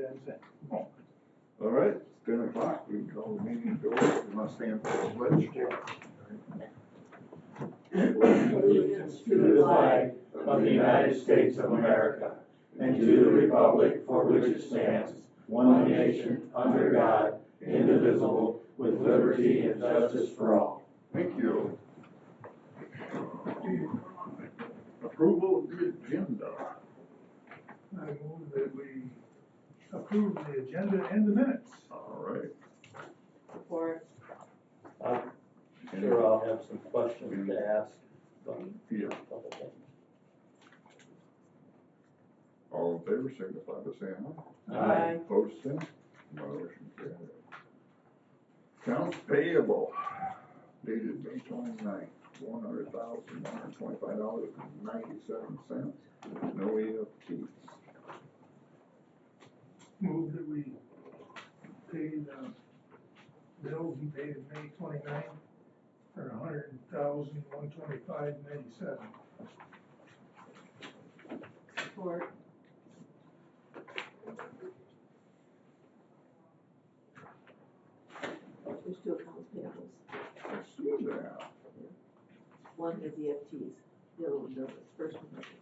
that's it. All right, it's 10 o'clock, we can call the meeting to order, we must stand for the pledge. Allegiance to the flag of the United States of America and to the republic for which it stands, one nation, under God, indivisible, with liberty and justice for all. Thank you. Approval of the agenda. I move that we approve the agenda and the minutes. All right. Support. Sure, I'll have some questions to ask. Yeah. Couple things. All in favor, signify by saying aye. Aye. Opposed, same. Motion carried. Accounts payable dated May 29th, $100,125.97. No EFTs. Move that we pay the bills we paid in May 29th for $100,125.97. Support. There's two accounts payables. I see that. One has EFTs, the other one doesn't. First one doesn't.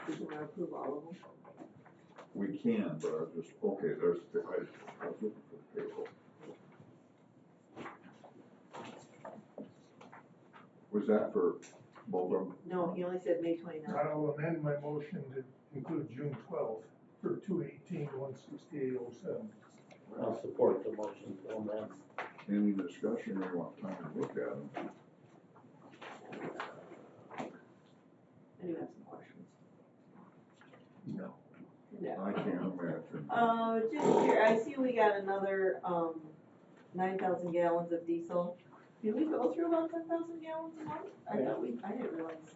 Did you want to approve all of them? We can, but I just, okay, there's, I was looking for the payroll. Was that for both of them? No, he only said May 29th. I'll amend my motion to include June 12th for 218,168.07. I'll support the motion to amend. Any discussion or you want time to look at them? I do have some questions. No. No. I can't imagine. Just here, I see we got another, 9,000 gallons of diesel. Did we go through about 10,000 gallons a month? I didn't realize.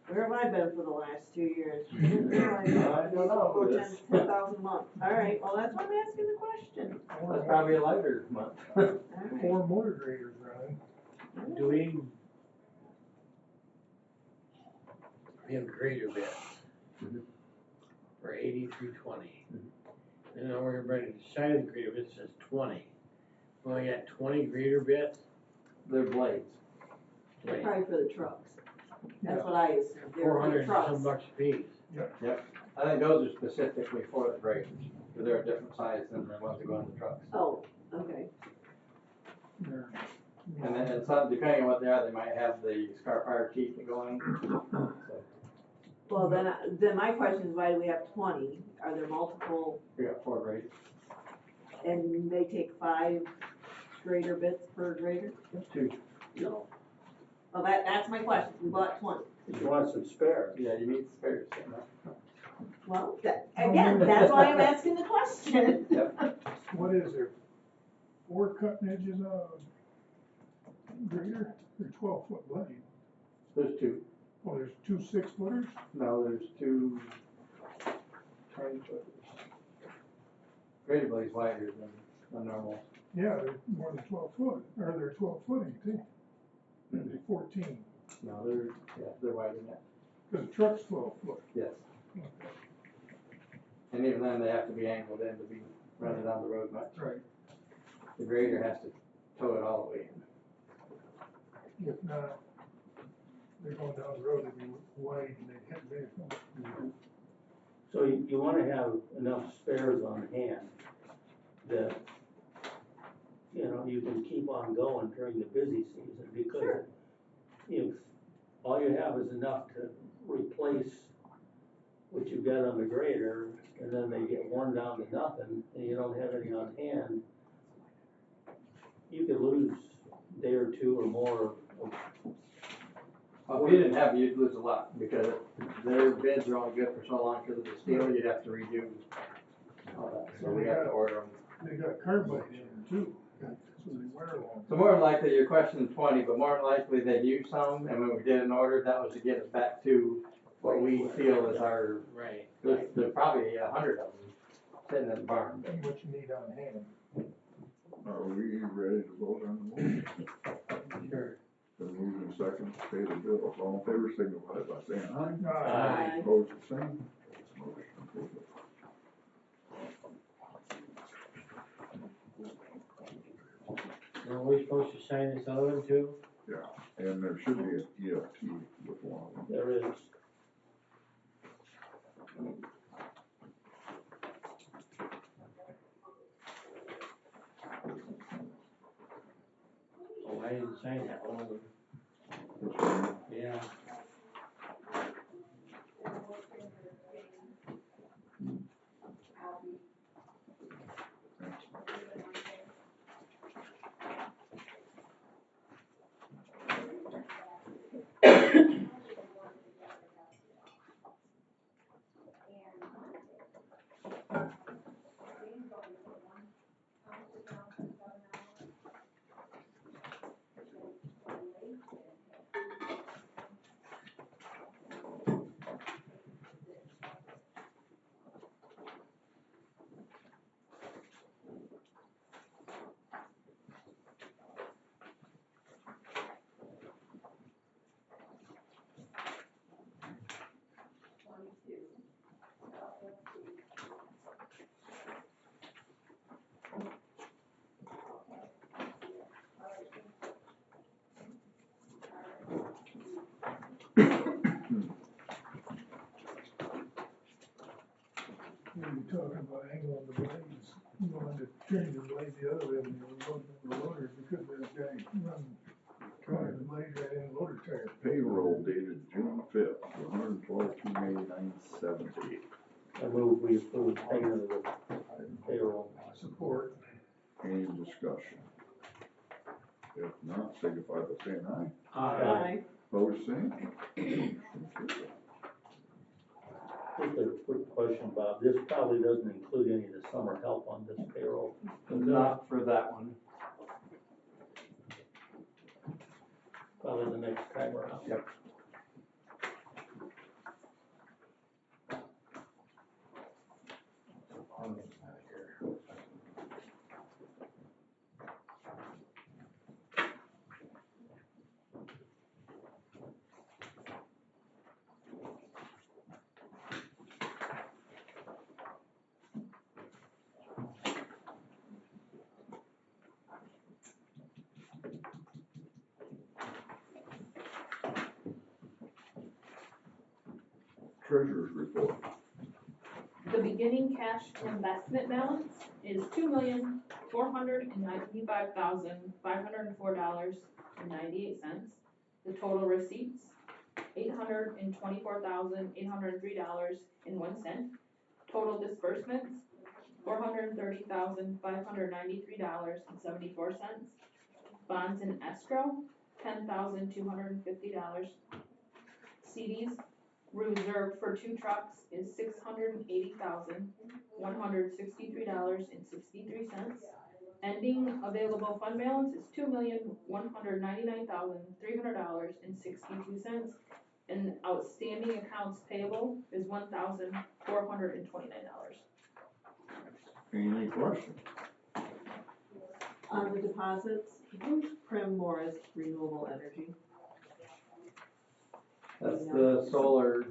Where have I been for the last 2 years? I didn't realize I don't know. 10,000 a month. All right, well, that's why I'm asking the question. That's probably a lighter month. All right. 4 motor graders running. Do we have grader bits for 8320. And then we're ready to decide the grader bit says 20. We only got 20 grader bits. They're blades. They're probably for the trucks. That's what I assumed. They're for the 400 trucks. some bucks a piece. Yep. I think those are specifically for the graders, because they're a different size than the ones that go in the trucks. Oh, okay. And then some, depending on what they are, they might have the scar fire teeth that go in. So, Well, then my question is, why do we have 20? Are there multiple, we got 4 grades. and they take 5 grader bits per grader? 2. No, Well, that's my question. We bought 20. you want some spares. Yeah, you need spares. Well, again, that's why I'm asking the question. What is there? 4 cutting edges on a grader? Or 12-foot blade? There's 2. Oh, there's 2 6-footers? No, there's 2 20-footers. Grader blade's wider than normal. Yeah, they're more than 12 foot, or they're 12 footing too. They're 14, No, they're wider than that. because the truck's 12 foot. Yes. And even then, they have to be angled in to be running down the road much. Right. The grader has to tow it all the way in. If not, they're going down the road, they'd be wide and they'd hit vehicles. So you wanna have enough spares on hand that, you know, you can keep on going during the busy season, because if all you have is enough to replace what you've got on the grader, and then they get worn down to nothing, and you don't have any on hand, you could lose a day or 2 or more of. Well, if you didn't have it, you'd lose a lot, because their bids are only good for so long, because of the steel, you'd have to redo all that, so we have to order them. They got carbide in them too, so they wear long. So more than likely, you're questioning 20, but more than likely, they'd use some, and when we did an order, that was to get us back to what we feel is our, Right. there's probably 100 of them sitting in the barn. And what you need on hand. Are we ready to vote on the motion? Sure. Been moved in second, to pay the bills. All in favor, signify by saying aye. Aye. Opposed, the same. Motion carried. Are we supposed to sign this other one too? Yeah, and there should be an EFT with one of them. There is. Oh, I didn't sign that one. This one, Yeah. thanks. We were talking about angling the blades, you wanted to change the blade the other way when you were loading the loader, because that guy running the blade right in the loader tire. Payroll dated June 5th, $112,289.78. I move we approve payment of the payroll. Support. Any discussion? If not, signify by saying aye. Aye. Opposed, same. Motion carried. Just a quick question, Bob, this probably doesn't include any of the summer help on this payroll. Not for that one. Probably the next time around. Yep. Treasurer's report. The beginning cash and investment balance is $2,495,504.98. The total receipts, $824,803.01. Total disbursements, $430,593.74. Bonds in escrow, $10,250. CDs reserved for 2 trucks is $680,163.63. Ending available fund balance is $2,199,300.62. And outstanding accounts payable is $1,429. Any questions? On the deposits, who's Prim Morris Renewable Energy? That's the solar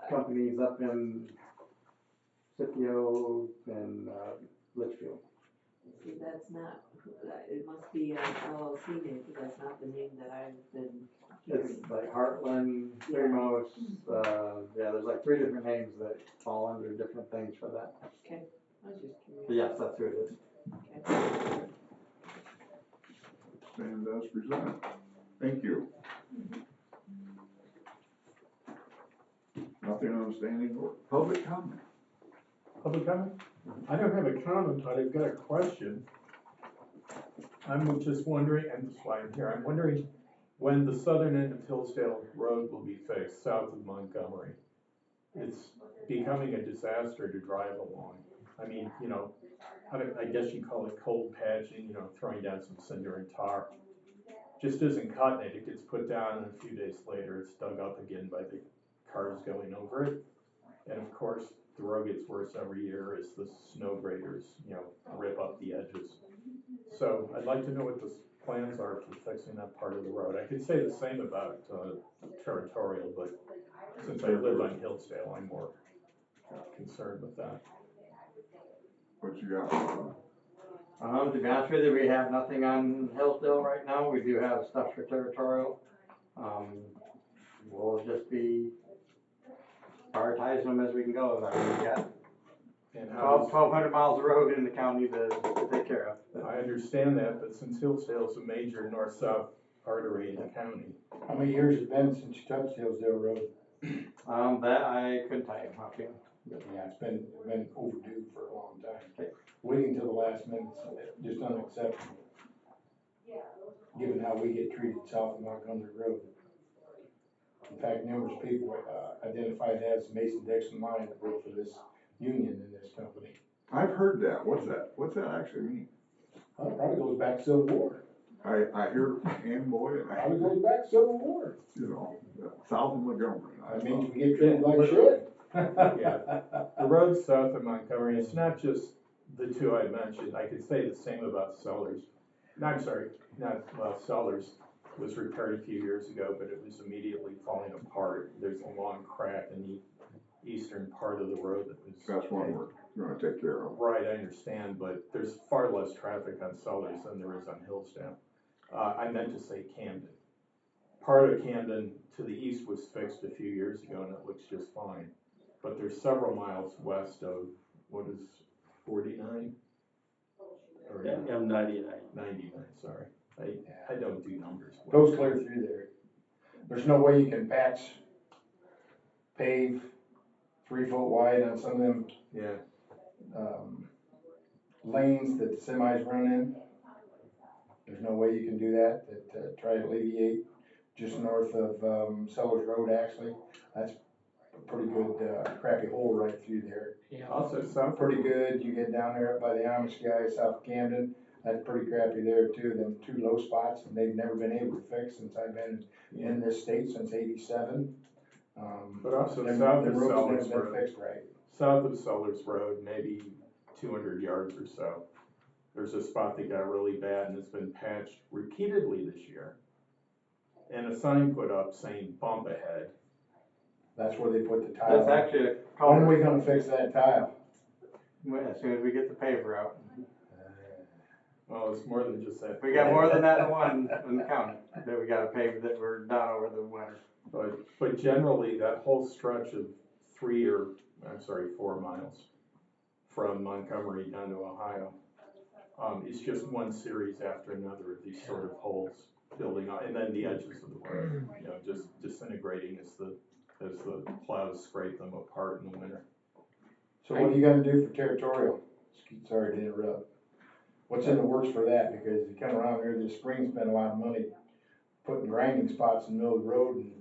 companies up in Scipio and Litchfield. See, that's not, it must be an LLC name, because that's not the name that I've been It's hearing. like Heartland, Primos, yeah, there's like 3 different names that fall under different things for that. Okay, I was just curious. But yes, that's who it is. Okay. Stand as presented. Thank you. Nothing on standing order. Public comment. Public comment? I don't have a comment, but I've got a question. I'm just wondering, and that's why I'm here, I'm wondering when the southern end of Hillsdale Road will be fixed, south of Montgomery. It's becoming a disaster to drive along. I mean, you know, I guess you call it cold patching, you know, throwing down some cinder and tar. Just isn't cutting it. It gets put down and a few days later it's dug up again by the cars going over it. And of course, the road gets worse every year as the snow graders, you know, rip up the edges. So I'd like to know what the plans are for fixing that part of the road. I could say the same about, Territorial, but since I live on Hillsdale, I'm more concerned with that. What you got? To be honest with you, we have nothing on Hillsdale right now. We do have stuff for Territorial. We'll just be prioritizing them as we can go. I mean, we got And how does- 1,200 miles of road in the county to take care of. I understand that, but since Hillsdale is a major north-south artery in the county, How many years has it been since you touched Hillsdale Road? That I couldn't tell you, okay. Yeah, it's been overdue for a long time. Waiting till the last minute is just unacceptable. Given how we get treated south of Montgomery Road. In fact, numerous people identified that as the Mason-Dixon line that work for this union in this company. I've heard that. What's that? What's that actually mean? Well, it probably goes back to Civil War. I hear Amboy and Probably goes back to Civil War. you know, south of Montgomery. That means we get treated like shit. yeah. The roads south of Montgomery, it's not just the two I mentioned. I could say the same about Sellers. No, I'm sorry, Sellers was repaired a few years ago, but it was immediately falling apart. There's a long crack in the eastern part of the road that was. That's one we're gonna take care of. Right, I understand, but there's far less traffic on Sellers than there is on Hillsdale. I meant to say Camden. Part of Camden to the east was fixed a few years ago and it looks just fine. But there's several miles west of, what is 49? Or I'm 99. 99, sorry. I don't do numbers. Goes clear through there. There's no way you can patch, pave 3 foot wide on some of them, Yeah, lanes that the semis run in. There's no way you can do that, try to alleviate just north of, Sellers Road actually. That's a pretty good, crappy hole right through there. Yeah. also south. Pretty good, you get down there up by the Amish guys, south of Camden, that's pretty crappy there too, them 2 low spots, and they've never been able to fix since I've been in this state since '87. But also them south of roads Sellers never Road. been fixed right. South of Sellers Road, maybe 200 yards or so. There's a spot that got really bad and it's been patched repeatedly this year. And a sign put up saying bump ahead. That's where they put the tile. That's actually a When are culvert. we gonna fix that tile? As soon as we get the paver out. Well, it's more than just that. We got more than that one in the county that we gotta pave that we're done over the winter. But generally, that whole stretch of 4 miles from Montgomery down to Ohio, is just one series after another of these sort of holes building up, and then the edges of the road, just disintegrating as the plows scrape them apart in the winter. So what are you gonna do for Territorial? Sorry to interrupt. What's in the works for that? Because you come around here this spring, spend a lot of money putting grinding spots in the middle of the road, and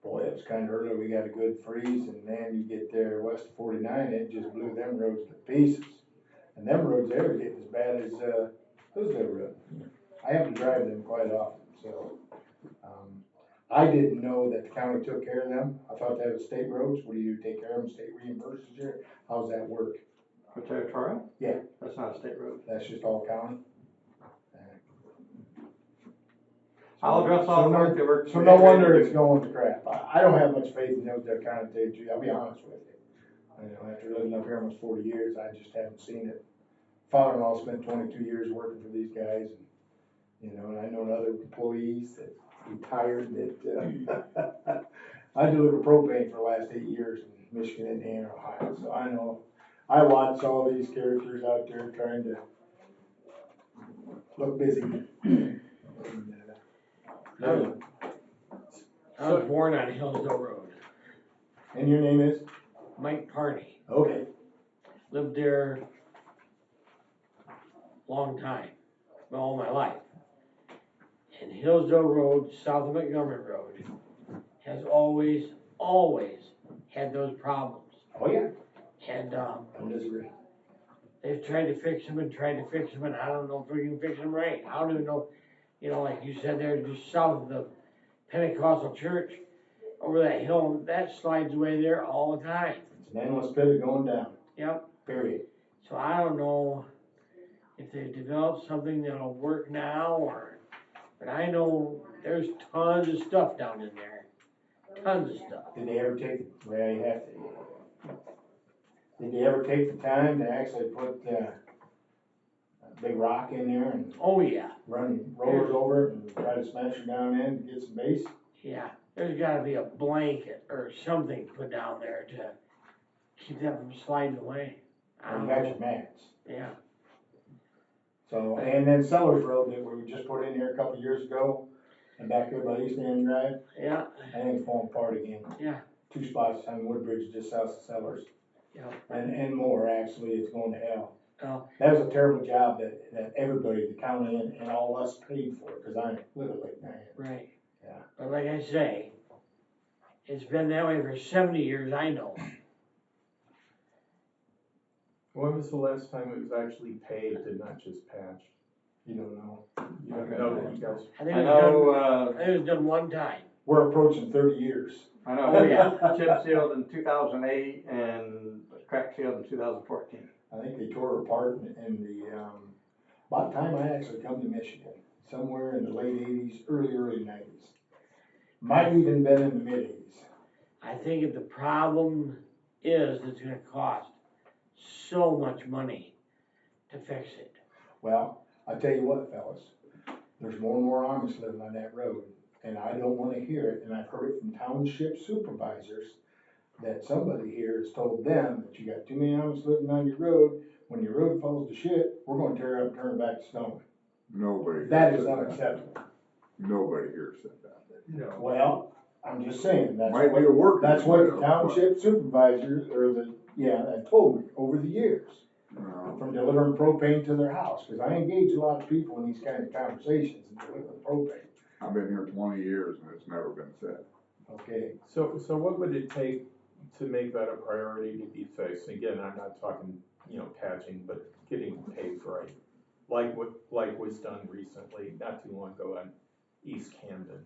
boy, it was kinda early, we got a good freeze, and man, you get there west of 49, it just blew them roads to pieces. And them roads there are getting as bad as, Hillsdale Road. I have to drive them quite often, so, I didn't know that the county took care of them. I thought that was state roads. What do you take care of them, state reimburses you? How's that work? For Territorial? Yeah. That's not a state road. That's just all county? I'll address all the work that we're. So no wonder it's going to crap. I don't have much faith in Hillsdale County, to tell you the truth. I'll be honest with you. After living up here almost 40 years, I just haven't seen it. Father-in-law spent 22 years working for these guys, and I know other employees that retired that, I delivered propane for the last 8 years in Michigan, Indiana, Ohio, so I know, I watch all these characters out there trying to look busy. I was born on Hillsdale Road. And your name is? Mike Parney. Okay. Lived there long time, all my life. And Hillsdale Road, south of Montgomery Road, has always had those problems. Oh, yeah. And, I disagree. they've tried to fix them and I don't know if we can fix them right. I don't even know, like you said there, just south of the Pentecostal church, over that hill, that slides away there all the time. It's an endless pit of going down, Yep. period. So I don't know, if they've developed something that'll work now, but I know there's tons of stuff down in there, tons of stuff. Did they ever take, well, you have to, did they ever take the time to actually put, a big rock in there and Oh, yeah, run rollers over it and try to smash it down in and get some base? yeah, there's gotta be a blanket or something put down there to keep that from sliding away. I Or don't you got know. your mats? Yeah, So, and then Sellers Road that we just put in here a couple of years ago, and back there by East End Drive, yeah, I think it's falling apart again. yeah, 2 spots on Woodbridge just south of Sellers, yeah. and more, actually, it's going to hell. Oh. That was a terrible job that everybody, the county and all us paid for, cause I live at Lake Diane. Right. Yeah. But like I say, it's been that way for 70 years, I know. When was the last time it was actually paved and not just patched? You don't know. You don't know that you guys, I think I it was know, done, I think it was done one time. We're approaching 30 years. I know. Oh, yeah. Chip sealed in 2008 and crack sealed in 2014. I think they tore it apart in the, about the time I actually come to Michigan, somewhere in the late 80s, early 90s. Might even been in the mid 80s. I think if the problem is it's gonna cost so much money to fix it. Well, I tell you what, fellas, there's more and more Amish living on that road, and I don't wanna hear it, and I've heard it from township supervisors, that somebody here has told them that you got too many Amish living on your road, when your road falls to shit, we're gonna tear it up and turn it back to stone. Nobody. That here is said unacceptable. Nobody here said that. no. Well, I'm just saying, Might be a work. that's what the township supervisors, or have told me over the years. From delivering propane to their house, cause I engage a lot of people in these kind of conversations and delivering propane. I've been here 20 years and it's never been said. Okay, So what would it take to make that a priority to be fixed? Again, I'm not talking, patching, but getting paved right. Like like was done recently, not too long ago on East Camden.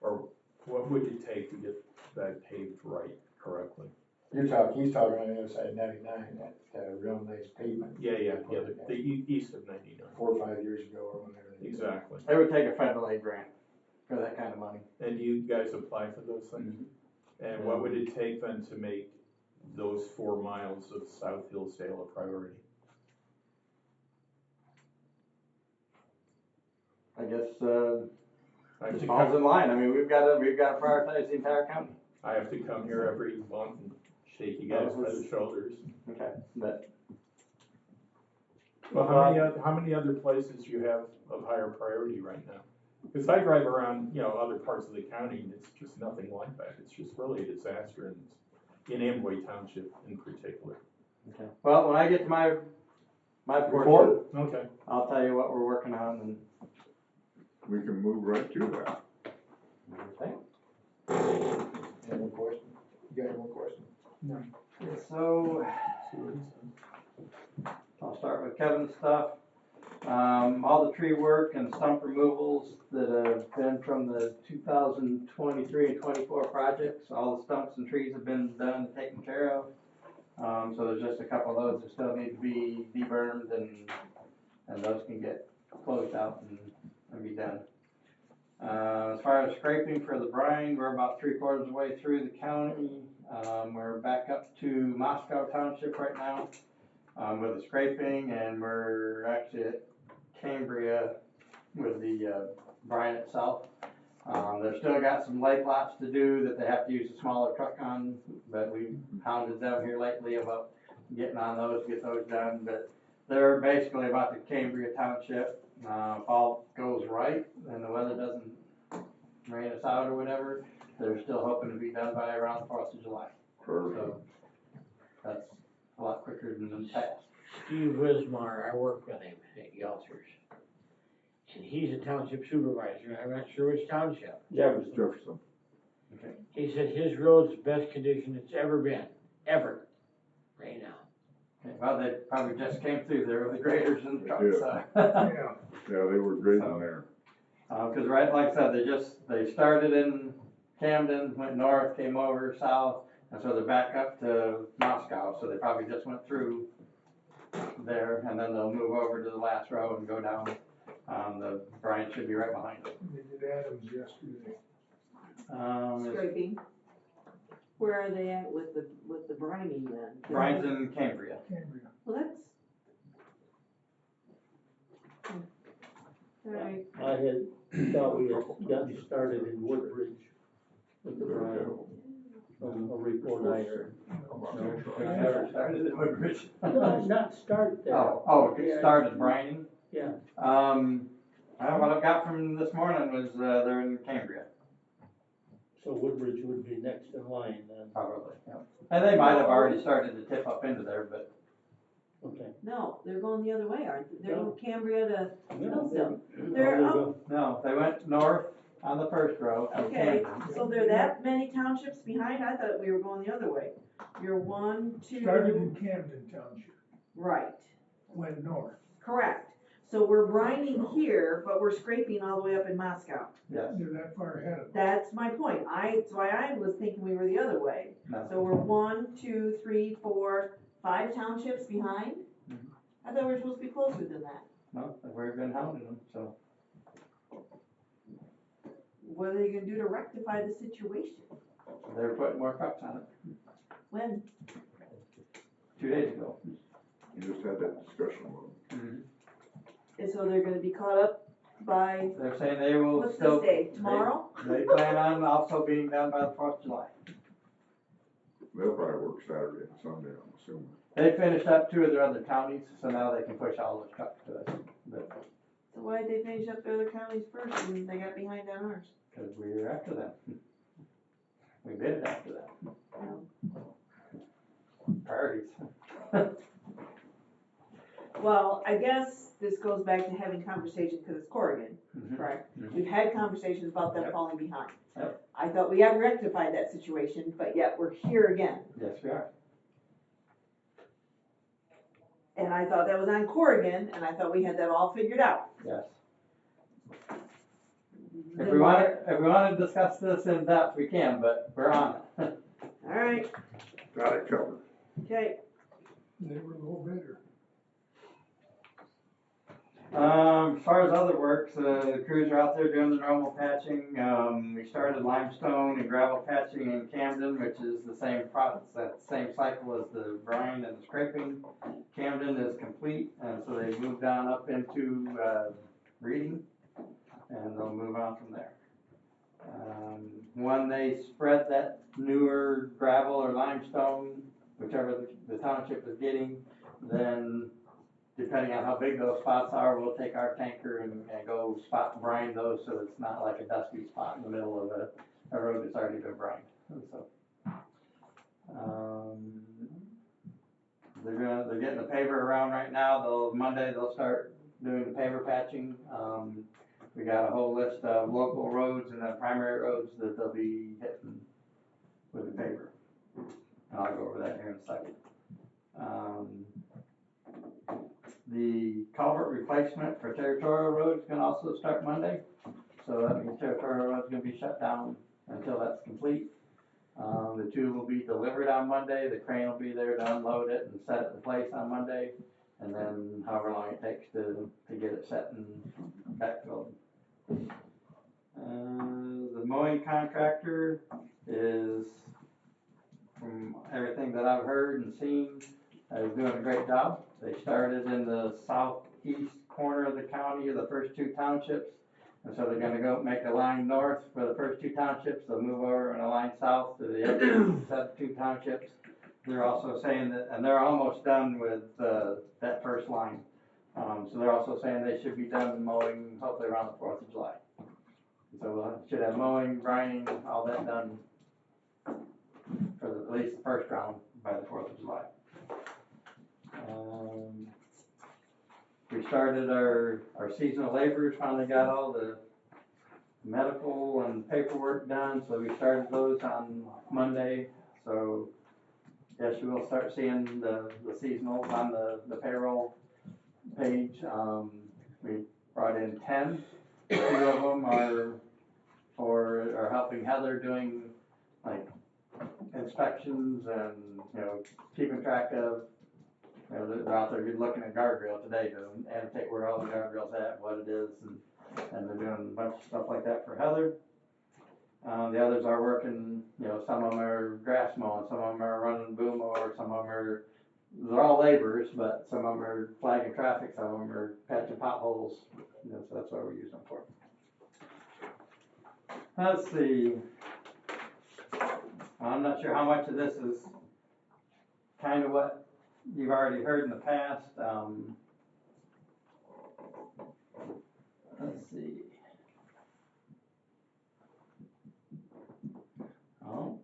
Or what would it take to get that paved right correctly? he's talking on the other side of 99, that real nice pavement. Yeah, the east of 99. 4 or 5 years ago or whenever. Exactly. It would take a federal aid grant for that kind of money. And you guys apply for those things? And what would it take then to make those 4 miles of South Hillsdale a priority? I guess, I have just to falls come, in line. I mean, we've got to prioritize the entire county. I have to come here every month and shake you guys by the shoulders. Okay, but. Well, how many other places do you have of higher priority right now? Because I drive around, other parts of the county and it's just nothing like that. It's just really a disaster in Amboy Township in particular. Okay. Well, when I get to my portion, Report? Okay. I'll tell you what we're working on and. We can move right to that. everything. Any more question? You got any more question? So, I'll start with Kevin's stuff. All the tree work and stump removals that have been from the 2023 and 24 projects, all the stumps and trees have been done and taken care of. So there's just a couple of those that still need to be debermed and those can get closed out and be done. As far as scraping for the brine, we're about 3/4 of the way through the county. We're back up to Moscow Township right now with the scraping, and we're actually at Cambria with the brine itself. They've still got some lake lots to do that they have to use a smaller truck on, but we hounded them here lately about getting on those, get those done. But they're basically about the Cambria Township. If all goes right and the weather doesn't rain us out or whatever, they're still hoping to be done by around the 4th of July. Perfect. So that's a lot quicker than the past. Steve Wismar, I work with him at Yelters. And he's a township supervisor, I'm not sure which township. Jefferson. He said his road's the best condition it's ever been, ever, right now. Okay, well, they probably just came through there with the graders and the trucks. did. So. Yeah, Yeah, they were great on there. Cause right, like I said, they started in Camden, went north, came over south, and so they're back up to Moscow, so they probably just went through there, and then they'll move over to the last row and go down. The brine should be right behind it. They did Adams yesterday. Scraping. Where are they at with the brining then? Brine's in Cambria. Cambria. Well, that's. Alright, I had thought we had gotten started in Woodbridge with the brine, from a report I heard. We never started in Woodbridge. No, not start there. It started brining. Yeah, What I've got from this morning was, they're in Cambria, so Woodbridge would be next in line then, probably, yeah. And they might have already started to tip up into there, but okay. no, they're going the other way, aren't they? They're No. from Cambria to Hillsdale. They're They're up, go. no, they went north on the first row from okay, Camden. so they're that many townships behind? I thought we were going the other way. You're 1, 2. Started in Camden Township, Right, went north. correct. So we're brining here, but we're scraping all the way up in Moscow. Yes, They're that far ahead of us. That's my point. That's why I was thinking we were the other way. no, So we're 1, 2, 3, 4, 5 townships behind? Mhm. I thought we were supposed to be closer than that. no, we've been hounding them, so. What are they gonna do to rectify the situation? They're putting more trucks on it, When? 2 days ago. You just had that discussion with them. And so they're gonna be caught up by, They're saying they will what's still. this day, tomorrow? They plan on also being done by the 4th of July. They'll probably work Saturday and Sunday, I'm assuming. They finished up 2 of their other counties, so now they can push all those trucks to us. But, So why did they finish up the other counties first and they got behind on ours? cause we were after them. We bid it after them. Priorities. Well, I guess this goes back to having conversation, cause it's Corrigan, Mhm. correct? Mhm. We've had conversations about them Yep. falling behind. Yep. I thought we had rectified that situation, but yet we're here again. Yes, we are. And I thought that was on Corrigan, and I thought we had that all figured out. Yes. If Then we why- want to discuss this in depth, we can, but we're on it. Alright, Got it covered. okay, They were a little better. As far as other works, the crews are out there doing the normal patching. We started limestone and gravel patching in Camden, which is the same process, that same cycle as the brine and the scraping. Camden is complete, and so they moved on up into, Reading, and they'll move on from there. When they spread that newer gravel or limestone, whichever the township is getting, then depending on how big those spots are, we'll take our tanker and go spot and brine those so it's not like a dusty spot in the middle of a road that's already been brined. So, they're getting the paver around right now. Monday they'll start doing the paver patching. We got a whole list of local roads and then primary roads that they'll be hitting with the paver. And I'll go over that here in a second. The culvert replacement for Territorial Road is gonna also start Monday. So that means Territorial Road's gonna be shut down until that's complete. The tube will be delivered on Monday, the crane will be there to unload it and set it in place on Monday. And then however long it takes to get it set and backfilled. The mowing contractor is, from everything that I've heard and seen, is doing a great job. They started in the southeast corner of the county, the first 2 townships. And so they're gonna go make a line north for the first 2 townships, they'll move over and a line south to the other 2 townships. They're also saying that, and they're almost done with, that first line. So they're also saying they should be done mowing hopefully around the 4th of July. So should have mowing, brining, all that done for at least the first round by the 4th of July. We started our seasonal laborers, finally got all the medical and paperwork done, so we started those on Monday. So yes, you will start seeing the seasonals on the payroll page. We brought in 10. 2 of them are helping Heather doing like inspections and, keeping track of they're out there looking at guardrail today to annotate where all the guardrail's at, what it is, and they're doing a bunch of stuff like that for Heather. The others are working, some of them are grass mowing, some of them are running boom mower, some of them they're all laborers, but some of them are flagging traffic, some of them are patching potholes, so that's what we use them for. Let's see. I'm not sure how much of this is kind of what you've already heard in the past. Let's see. Oh,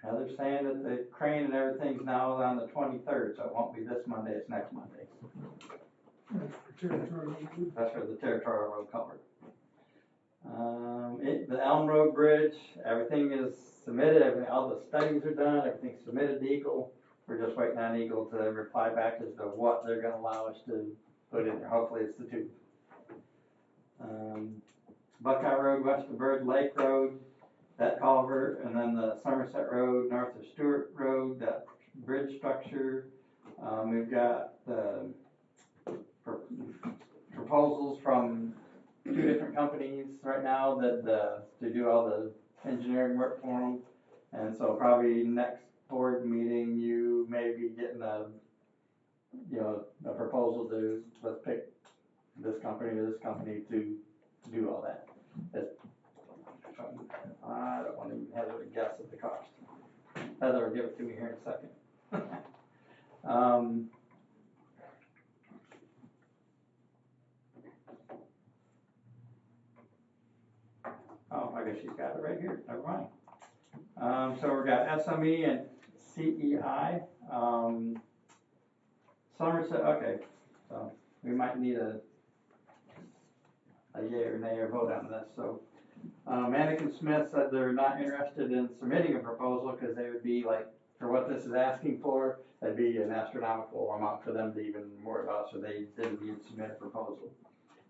Heather's saying that the crane and everything's now on the 23rd, so it won't be this Monday, it's next Monday. That's for territorial. That's for the territorial road culvert. The Elm Road Bridge, everything is submitted, all the studies are done, everything's submitted to Eagle. We're just waiting on Eagle to reply back as to what they're gonna allow us to put in there, hopefully it's the two. Buckeye Road, west of Bird Lake Road, that culvert, and then the Somerset Road, north of Stewart Road, that bridge structure. We've got the proposals from 2 different companies right now that to do all the engineering work for them, and so probably next board meeting you may be getting a proposal to let's pick this company or this company to do all that. I don't want to even have a guess at the cost. Heather will give it to me here in a second. Oh, I guess she's got it right here, never mind. So we've got SME and CEI. Somerset, okay, so we might need a yay or nay or vote on this. So Mannequin Smith said they're not interested in submitting a proposal because they would be like, for what this is asking for, that'd be an astronomical amount for them to even worry about, so they didn't even submit a proposal.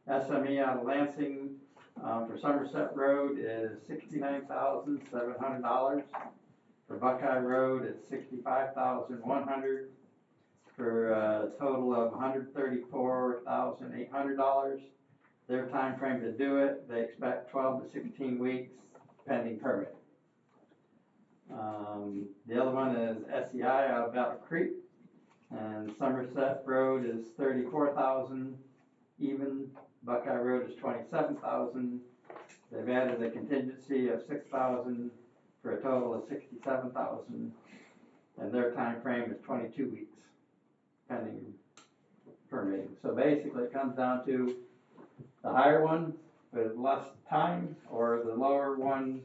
SME out of Lansing for Somerset Road is $69,700. For Buckeye Road, it's $65,100. For a total of $134,800. Their time frame to do it, they expect 12 to 16 weeks pending permit. The other one is SEI out of Battle Creek, and Somerset Road is $34,000 even. Buckeye Road is $27,000. They've added a contingency of $6,000 for a total of $67,000, and their time frame is 22 weeks pending permitting. So basically, it comes down to the higher one with less time, or the lower one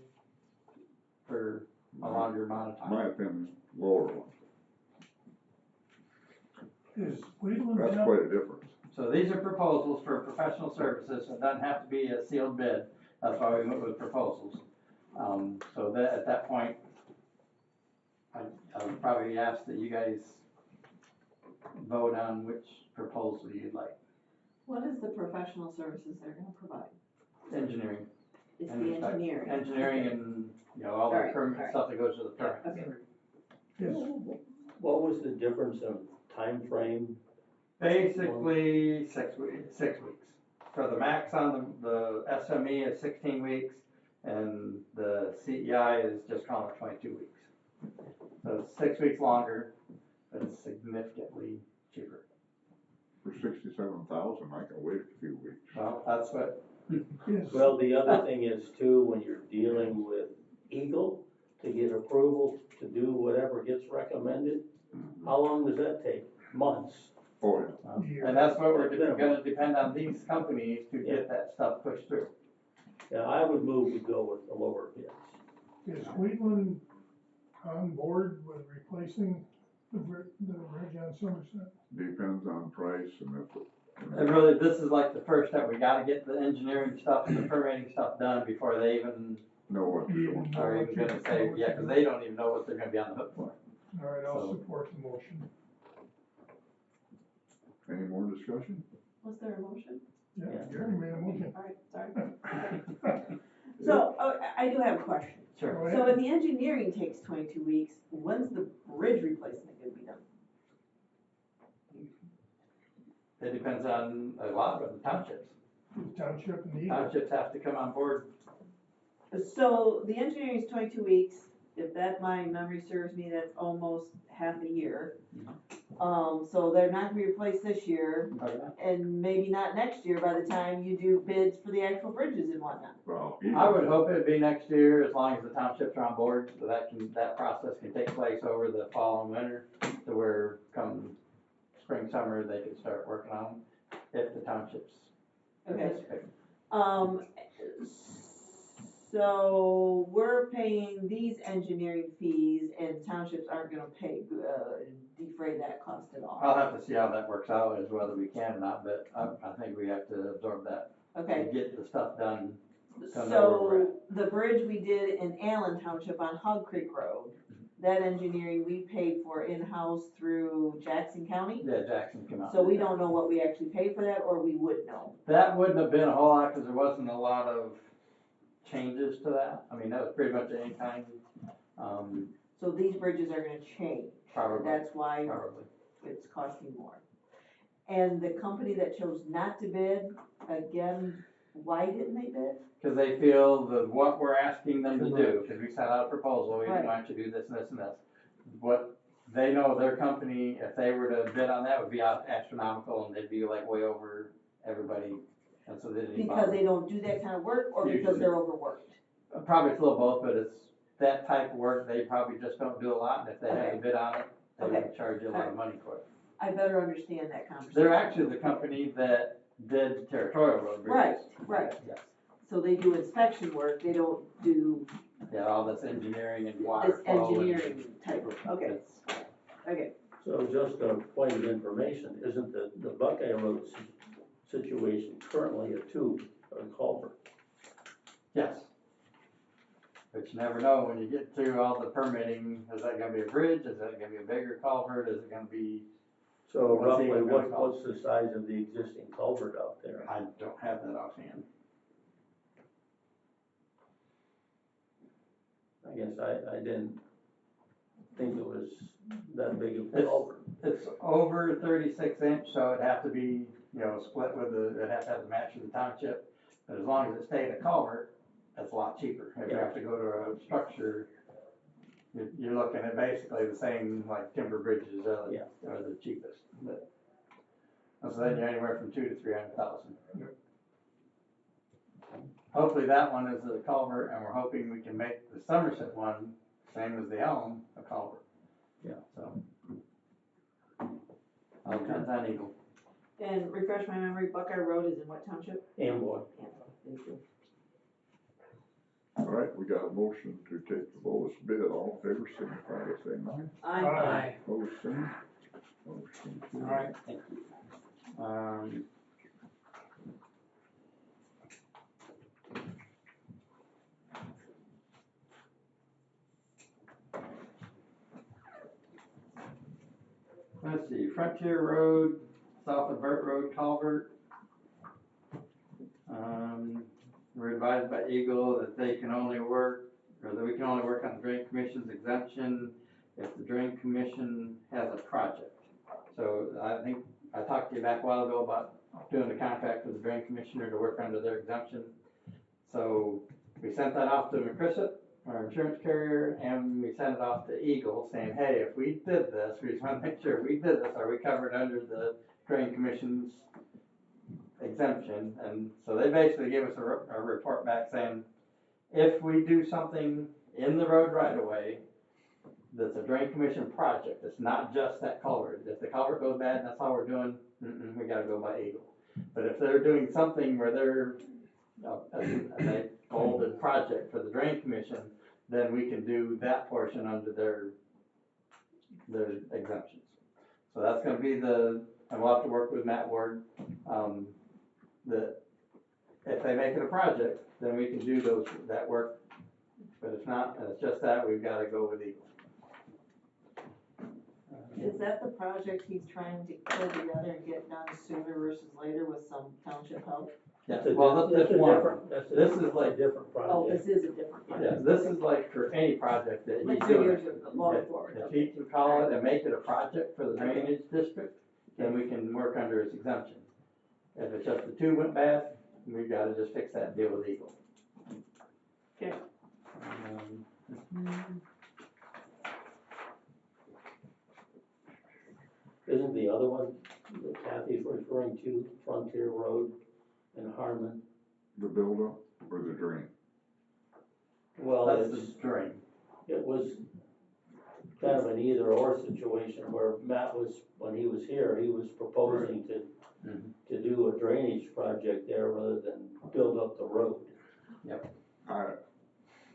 for a longer amount of time. My opinion, lower one. Is Wheatland That's Town, quite a difference. So these are proposals for professional services, so it doesn't have to be a sealed bid. That's why we went with proposals. So that at that point, I would probably ask that you guys vote on which proposal you'd like. What is the professional services they're gonna provide? Engineering. It's the engineering. Engineering and, all the Alright, permit alright. stuff that goes with the permit. Okay. is, What was the difference in time frame? Basically, 6 weeks. For the max on the SME is 16 weeks, and the CEI is just calling it 22 weeks. So it's 6 weeks longer, but it's significantly cheaper. For 67,000, I can wait a few weeks. Well, that's what, is, Well, the other thing is too, when you're dealing with Eagle, to get approval to do whatever gets recommended, how long does that take? Months. Oh, yeah. and that's what we're gonna depend on these companies to get that stuff pushed through. Yeah, I would move to go with the lower bids. is Wheatland on board with replacing the bridge on Somerset? Depends on price and if And really, this is like the first step. We gotta get the engineering stuff and the permitting stuff done before they even know what you're doing. are even gonna say, yeah, cause they don't even know what they're gonna be on the hook for. All right, I'll So- support the motion. Any more discussion? Was there a motion? Yeah, Yeah. Gary made a motion. All right, sorry. So, I do have a question. Sure. Go So ahead. if the engineering takes 22 weeks, when's the bridge replacement gonna be done? it depends on a lot of the townships. The township and the Eagle. Townships have to come on board. So the engineering is 22 weeks, if that, my memory serves me, that's almost half a year. So they're not gonna be replaced this year, and maybe not next year by the time you do bids for the actual bridges and whatnot. Well, I would hope it'd be next year, as long as the townships are on board, so that process can take place over the fall and winter, to where come spring, summer, they can start working on them, if the townships Okay. participate. So we're paying these engineering fees and townships aren't gonna pay, defray that cost at all. I'll have to see how that works out, as whether we can or not, but I think we have to absorb that. Okay, To get the stuff done. to know where we're so the bridge we did in Allen Township on Hog Creek Road, that engineering we paid for in-house through Jackson County? Yeah, Jackson came out. So we don't know what we actually paid for that, or we would know. That wouldn't have been a whole lot, cause there wasn't a lot of changes to that, I mean, that was pretty much any kind, So these bridges are gonna change. probably, That's why probably. it's costing more. And the company that chose not to bid, again, why didn't they bid? Cause they feel that what we're asking them to Too do, cause we sent out a proposal, we Right. want you to do this and this and this. What they know their company, if they were to bid on that, would be astronomical, and they'd be like way over everybody, and so they didn't even Because bother. they don't do that kind of work, or because Usually. they're overworked? Probably it's a little both, but it's that type of work, they probably just don't do a lot, and if they had Okay. to bid on it, they Okay. would charge you a lot of money for it. I better understand that conversation. They're actually the company that did territorial road bridges. Right. Yes, So they do inspection work, they don't do yeah, all this engineering and water this flow and. engineering type of, okay, It's- okay. So just a point of information, isn't the Buckeye Road situation currently a tube or culvert? Yes. But you never know when you get through all the permitting, is that gonna be a bridge, is that gonna be a bigger culvert, is it gonna be, So What's roughly, even gonna what's the size of the existing culvert out there? I don't have that offhand. I guess I didn't think it was that big of a It's- culvert. It's over 36 inch, so it'd have to be, split with it'd have to have the match of the township. But as long as it stayed a culvert, that's a lot cheaper. If you have to go to a structure, you're looking at basically the same, like timber bridges are the cheapest, but. And so then you're anywhere from 200,000 to 300,000. Hopefully that one is a culvert, and we're hoping we can make the Somerset one, same as the Elm, a culvert. Yeah. So. All depends on Eagle. And refresh my memory, Buckeye Road is in what township? Amboy. Thank you. all right, we got a motion to take the lowest bid, all in favor, signify by saying aye. Aye. Opposed, same. Motion carried. Alright, thank you. Let's see, Frontier Road, south of Burt Road culvert. We're advised by Eagle that they can only work, or that we can only work on the Drain Commission's exemption if the Drain Commission has a project. So I think, I talked to you back a while ago about doing the contract with the Drain Commissioner to work under their exemption. So we sent that off to McChrysip, our insurance carrier, and we sent it off to Eagle saying, hey, if we did this, we just wanna make sure if we did this, are we covered under the Drain Commission's exemption? And so they basically gave us a report back saying, if we do something in the road right away, that's a Drain Commission project, it's not just that culvert. If the culvert goes bad and that's all we're doing, we gotta go by Eagle. But if they're doing something where they're, a bolded project for the Drain Commission, then we can do that portion under their exemptions. So that's gonna be and we'll have to work with Matt Ward, that if they make it a project, then we can do that work. But if not, and it's just that, we've gotta go with Eagle. Is that the project he's trying to pull together and get done sooner versus later with some township help? Yeah, That's well, a that's one. different, This is like, different Oh, project. this is a different yeah, project. this is like for any project that he's Like doing. figures of the long forward. If he can call it and make it a project for the drainage district, then we can work under its exemption. If it's just the tube went bad, we gotta just fix that and deal with Eagle. Okay. Isn't the other one that Kathy's referring to Frontier Road in Harmon? The buildup or the drain? Well, That's it's, the drain. it was kind of an either or situation where Matt was, when he was here, he was proposing to do a drainage project there rather than build up the road.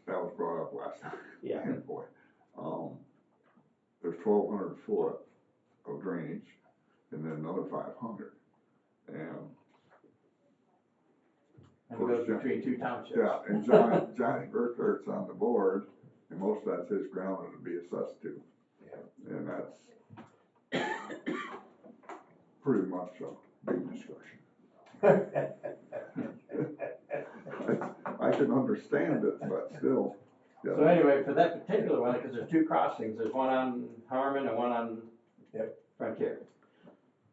That was brought up last time. Yeah. And boy, there's 1,200 foot of drainage and then another 500. And And it goes between two townships. yeah, and Johnny Burkhart's on the board, and most of that's his ground and it'd be assessed to. And that's pretty much a big discussion. I can understand it, but still. Yeah. So anyway, for that particular one, because there's two crossings, there's one on Harmon and one on Frontier.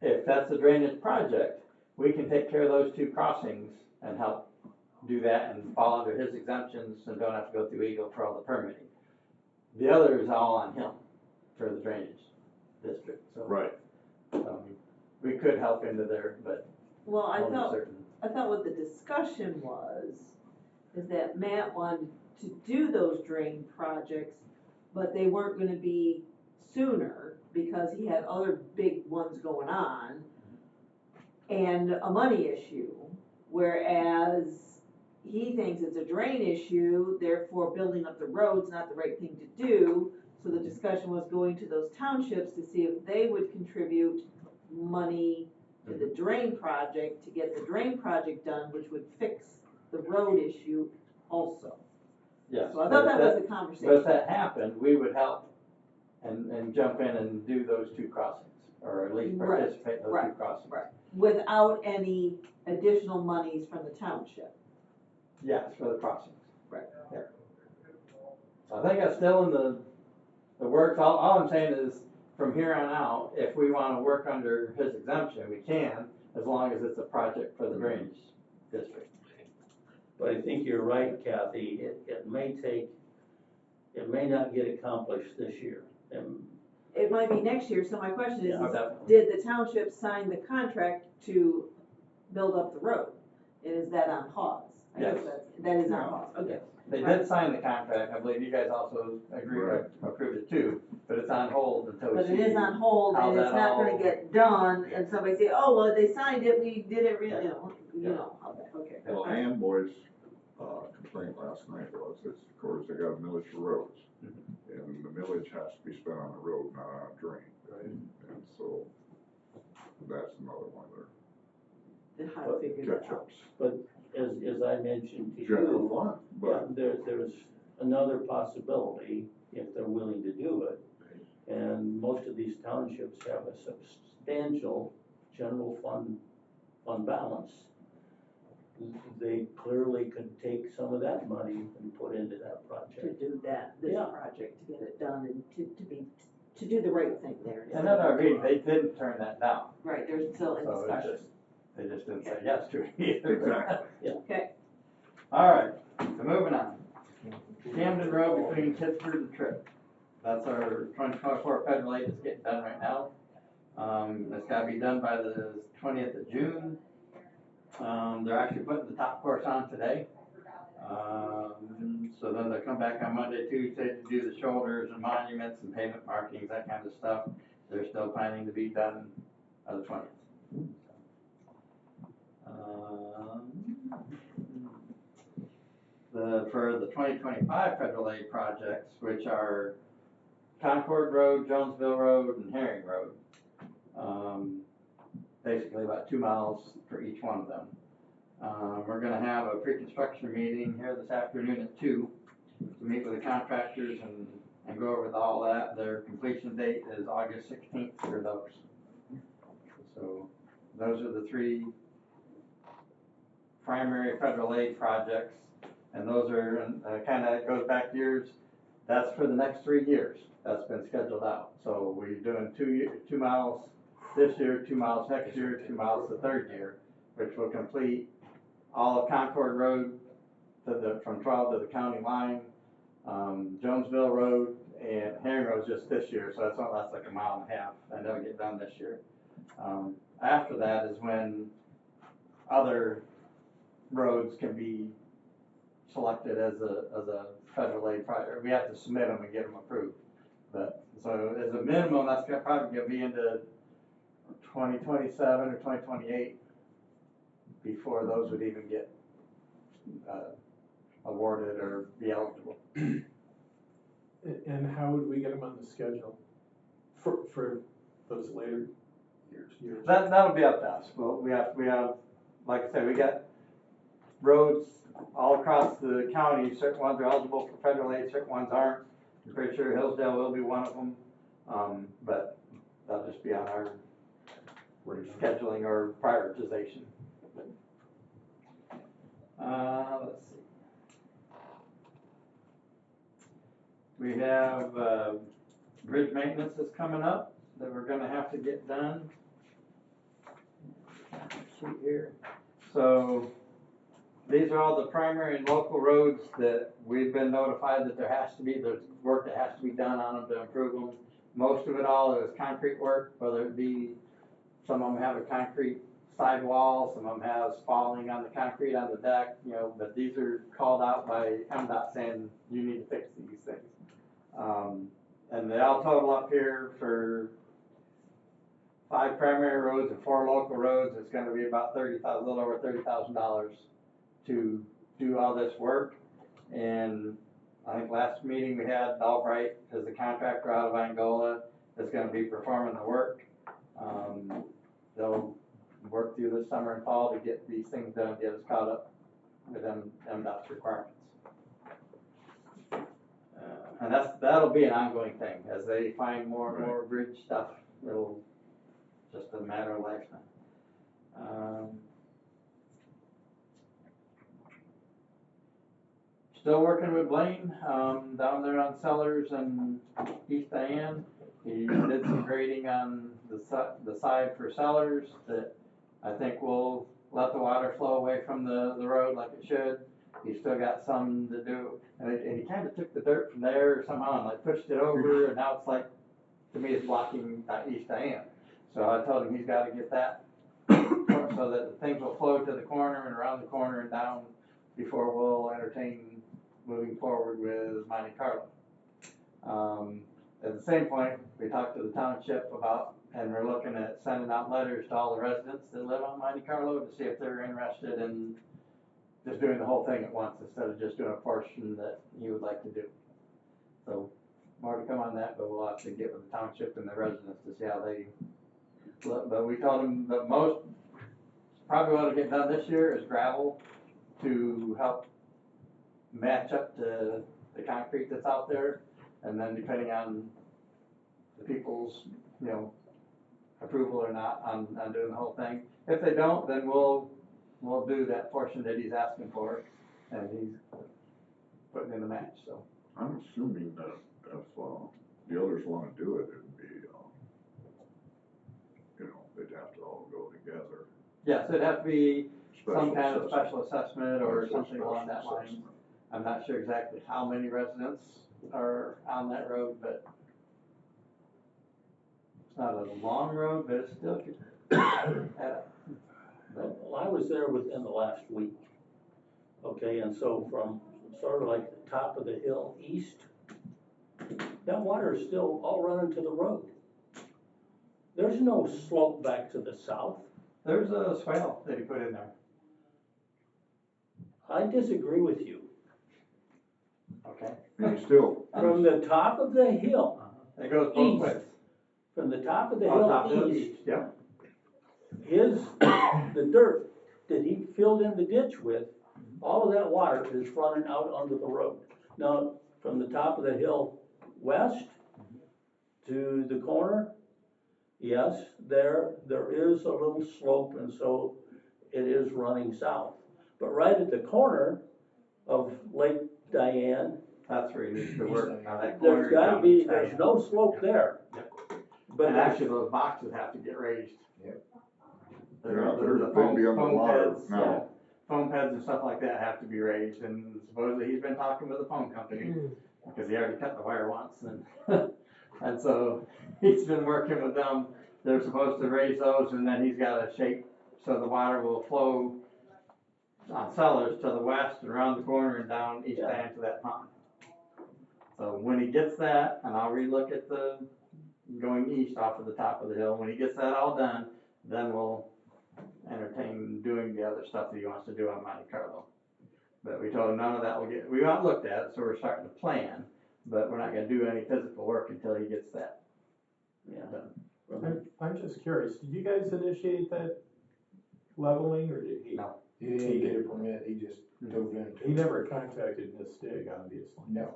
If that's a drainage project, we can take care of those two crossings and help do that and fall under his exemptions and don't have to go through Eagle for all the permitting. The other is all on him for the drainage district, so. Right. We could help into there, but Well, I only thought, certain. what the discussion was, is that Matt wanted to do those drain projects, but they weren't gonna be sooner because he had other big ones going on and a money issue, whereas he thinks it's a drain issue, therefore building up the road's not the right thing to do. So the discussion was going to those townships to see if they would contribute money to the drain project to get the drain project done, which would fix the road issue also. Yes. So I thought that was the But conversation. if that happened, we would help and jump in and do those two crossings, or at least Right, participate in those two right, crossings. right. Without any additional monies from the township. Yes, for the crossings. Right. Yeah. So I think that's still in the works. All I'm saying is, from here on out, if we wanna work under his exemption, we can, as long as it's a project for the drainage district. But I think you're right, Kathy, it may not get accomplished this year. It might be next year, so my question is, Yeah, definitely. did the township sign the contract to build up the road? And is that on pause? I guess Yes. that is on pause, okay. Yes. They did sign the contract, I believe you guys also Right. approved it too, but it's on hold until we But see. it is on hold how and it's that not gonna all- get done, and somebody say, oh, well, they signed it, we didn't really, you Yeah. know, okay. Well, Ann Boy's complaint last night was, it's, of course, they got a millage for roads. And the millage has to be spent on the road, not on a drain. Right. And so, that's another one of Then how to their figure that out. catch-ups. As I mentioned to General you, fund, yeah, but there's another possibility if they're willing to do it. And most of these townships have a substantial general fund balance. They clearly could take some of that money and put into that To project. do that, this Yeah. project, to get it done and to do the right thing there. And at our meeting, they didn't turn that down, Right, they're still in so it's discussion. just, they just didn't say yes to it either. exactly. Okay, All right, so moving on. Camden Road between Pittsburgh and Tripp. That's our 2024 federal aid that's getting done right now. It's gotta be done by the 20th of June. They're actually putting the top course on today. So then they'll come back on Monday, Tuesday to do the shoulders and monuments and pavement markings, that kind of stuff. They're still planning to be done by the 20th. For the 2025 federal aid projects, which are Concord Road, Jonesville Road, and Herring Road. Basically about 2 miles for each one of them. We're gonna have a pre-construction meeting here this afternoon at 2 to meet with the contractors and go over all that. Their completion date is August 16th for those. So those are the 3 primary federal aid projects. And those are, kinda goes back years, that's for the next 3 years. That's been scheduled out. So we're doing 2 miles this year, 2 miles next year, 2 miles the third year, which will complete all of Concord Road from 12 to the county line, Jonesville Road, and Herring Road's just this year, so that's like a mile and a half, and that'll get done this year. After that is when other roads can be selected as a federal aid project. We have to submit them and get them approved. But, so as a minimum, that's probably gonna be into 2027 or 2028 before those would even get awarded or be eligible. And how would we get them on the schedule for those later years? That'll be up to us. Well, we have, like I said, we got roads all across the county. Certain ones are eligible for federal aid, certain ones aren't. I'm pretty sure Hillsdale will be one of them, but that'll just be on our scheduling or prioritization. Let's see. We have bridge maintenance is coming up that we're gonna have to get done. See here. So these are all the primary and local roads that we've been notified that there's work that has to be done on them to improve them. Most of it all is concrete work, whether it be, some of them have a concrete sidewall, some of them have spalling on the concrete on the deck, but these are called out by MDOT saying you need to fix these things. And they all total up here for 5 primary roads and 4 local roads. It's going to be about a little over $30,000 to do all this work. And I think last meeting we had, Albright is the contractor out of Angola, is going to be performing the work. They'll work through the summer and fall to get these things done, get us caught up with MDOT's requirements. And that'll be an ongoing thing. As they find more and more bridge stuff, it'll just a matter of lifetime. Still working with Blaine down there on Sellers and East Diane. He did some grading on the side for Sellers that I think will let the water flow away from the road like it should. He's still got some to do, and he kind of took the dirt from there somehow and like pushed it over, and now it's like, to me, it's blocking East Diane. So I told him he's got to get that so that things will flow to the corner and around the corner and down before we'll entertain moving forward with Monte Carlo. At the same point, we talked to the township about, and we're looking at sending out letters to all the residents that live on Monte Carlo to see if they're interested in just doing the whole thing at once instead of just doing a portion that you would like to do. So more to come on that, but we'll have to get with the township and the residents to see how they look. But we told them that most probably want to get done this year is gravel to help match up to the concrete that's out there, and then depending on the people's approval or not on doing the whole thing. If they don't, then we'll do that portion that he's asking for, and he's putting in the match. So I'm assuming that if the others want to do it, it'd be, they'd have to all go together. yes, it'd have to be some kind of assessment. special assessment or something Special along that line. assessment. I'm not sure exactly how many residents are on that road, but it's not a long road, but it's still could add up. Well, I was there within the last week, okay, and so from sort of like the top of the hill east, that water is still all running to the road. There's no slope back to the south. There's a swale that he put in there. I disagree with you. Okay. And you still, From the top of the hill, It goes both East. ways. from the top of the On top of hill the east, Yeah. the dirt that he filled in the ditch with, all of that water is running out onto the road. Now, from the top of the hill west to the corner, yes, there is a little slope, and so it is running south. But right at the corner of Lake Diane, That's where he needs to work on that corner. there's gotta down be, East there's Diane. no slope there. But And actually, those boxes have to get raised. Yep. The- Yeah, the- they're- the they'd foam- be foam underwater pads, now. yeah. Foam pads and stuff like that have to be raised, and supposedly he's been talking with the phone company, because he already cut the wire once, and, and so he's been working with them. They're supposed to raise those, and then he's gotta shape, so the water will flow on cellars to the west and around the corner and down east end to that pond. So when he gets that, and I'll relook at the going east off of the top of the hill, when he gets that all done, then we'll entertain doing the other stuff that he wants to do on Monte Carlo. But we told him none of that will get, we haven't looked at it, so we're starting to plan, but we're not gonna do any physical work until he gets that Yeah. done. I'm just curious, did you guys initiate that leveling, or did he? No. He didn't get a permit, he just dove into He it. never contacted Miss Stig, obviously. No.